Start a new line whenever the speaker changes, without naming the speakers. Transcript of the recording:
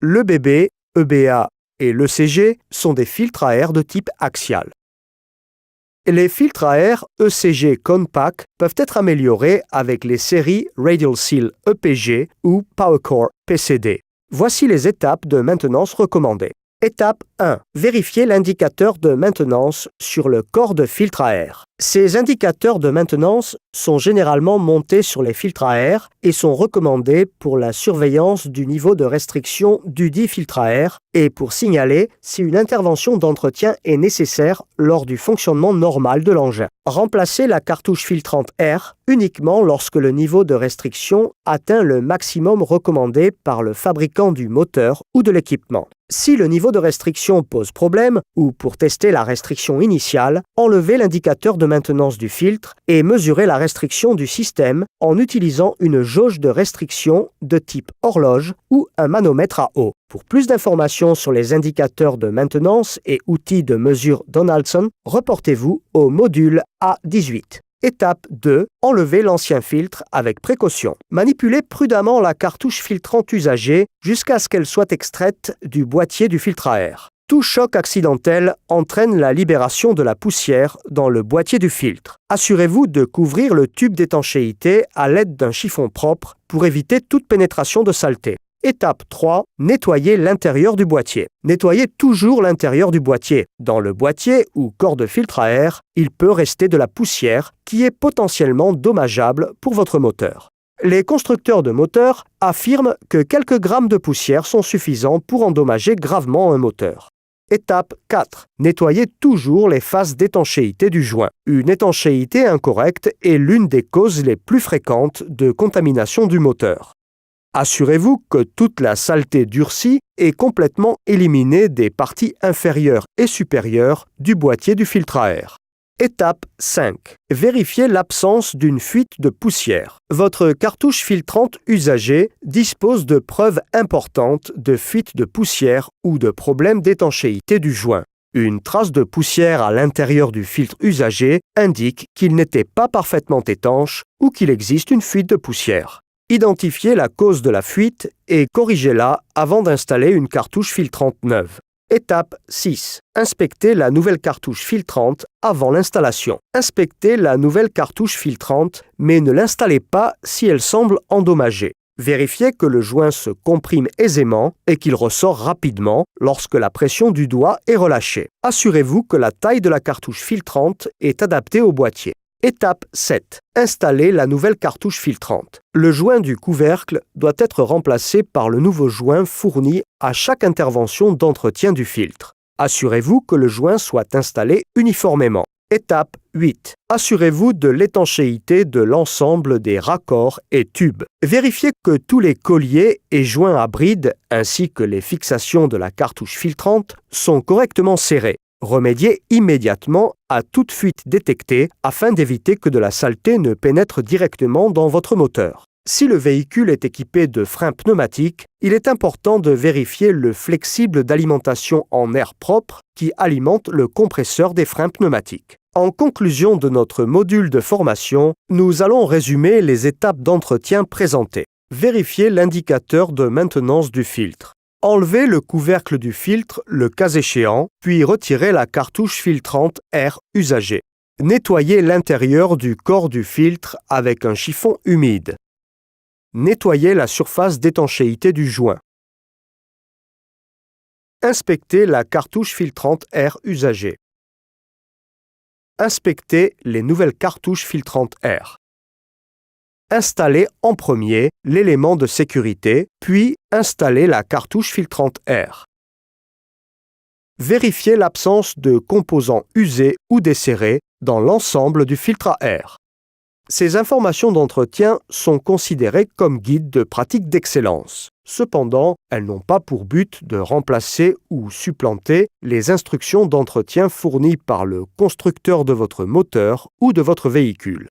L'EBB, EBA et l'ECG sont des filtres à air de type axial. Les filtres à air ECG Compact peuvent être améliorés avec les séries Radial Seal EPG ou PowerCore PCD. Voici les étapes de maintenance recommandées. Étape 1. Vérifiez l'indicateur de maintenance sur le corps de filtre à air. Ces indicateurs de maintenance sont généralement montés sur les filtres à air et sont recommandés pour la surveillance du niveau de restriction dudit filtre à air et pour signaler si une intervention d'entretien est nécessaire lors du fonctionnement normal de l'engin. Remplacez la cartouche filtrante air uniquement lorsque le niveau de restriction atteint le maximum recommandé par le fabricant du moteur ou de l'équipement. Si le niveau de restriction pose problème, ou pour tester la restriction initiale, enlevez l'indicateur de maintenance du filtre et mesurez la restriction du système en utilisant une jauge de restriction de type horloge ou un manomètre à eau. Pour plus d'informations sur les indicateurs de maintenance et outils de mesure Donaldson, reportez-vous au module A18. Étape 2. Enlevez l'ancien filtre avec précaution. Manipulez prudemment la cartouche filtrante usagée jusqu'à ce qu'elle soit extraite du boîtier du filtre à air. Tout choc accidentel entraîne la libération de la poussière dans le boîtier du filtre. Assurez-vous de couvrir le tube d'étanchéité à l'aide d'un chiffon propre pour éviter toute pénétration de saleté. Étape 3. Nettoyez l'intérieur du boîtier. Nettoyez toujours l'intérieur du boîtier. Dans le boîtier ou corps de filtre à air, il peut rester de la poussière qui est potentiellement dommageable pour votre moteur. Les constructeurs de moteurs affirment que quelques grammes de poussière sont suffisants pour endommager gravement un moteur. Étape 4. Nettoyez toujours les faces d'étanchéité du joint. Une étanchéité incorrecte est l'une des causes les plus fréquentes de contamination du moteur. Assurez-vous que toute la saleté durcie est complètement éliminée des parties inférieures et supérieures du boîtier du filtre à air. Étape 5. Vérifiez l'absence d'une fuite de poussière. Votre cartouche filtrante usagée dispose de preuves importantes de fuite de poussière ou de problème d'étanchéité du joint. Une trace de poussière à l'intérieur du filtre usagé indique qu'il n'était pas parfaitement étanche ou qu'il existe une fuite de poussière. Identifiez la cause de la fuite et corrigez-la avant d'installer une cartouche filtrante neuve. Étape 6. Inspectez la nouvelle cartouche filtrante avant l'installation. Inspectez la nouvelle cartouche filtrante, mais ne l'installez pas si elle semble endommagée. Vérifiez que le joint se comprime aisément et qu'il ressort rapidement lorsque la pression du doigt est relâchée. Assurez-vous que la taille de la cartouche filtrante est adaptée au boîtier. Étape 7. Installez la nouvelle cartouche filtrante. Le joint du couvercle doit être remplacé par le nouveau joint fourni à chaque intervention d'entretien du filtre. Assurez-vous que le joint soit installé uniformément. Étape 8. Assurez-vous de l'étanchéité de l'ensemble des raccords et tubes. Vérifiez que tous les colliers et joints à bride ainsi que les fixations de la cartouche filtrante sont correctement serrés. Remédiez immédiatement à toute fuite détectée afin d'éviter que de la saleté ne pénètre directement dans votre moteur. Si le véhicule est équipé de freins pneumatiques, il est important de vérifier le flexible d'alimentation en air propre qui alimente le compresseur des freins pneumatiques. En conclusion de notre module de formation, nous allons résumer les étapes d'entretien présentées. Vérifiez l'indicateur de maintenance du filtre. Enlevez le couvercle du filtre, le cas échéant, puis retirez la cartouche filtrante air usagée. Nettoyez l'intérieur du corps du filtre avec un chiffon humide. Nettoyez la surface d'étanchéité du joint. Inspectez la cartouche filtrante air usagée. Inspectez les nouvelles cartouches filtrantes air. Installez en premier l'élément de sécurité, puis installez la cartouche filtrante air. Vérifiez l'absence de composants usés ou desserrés dans l'ensemble du filtre à air. Ces informations d'entretien sont considérées comme guides de pratique d'excellence. Cependant, elles n'ont pas pour but de remplacer ou supplanter les instructions d'entretien fournies par le constructeur de votre moteur ou de votre véhicule.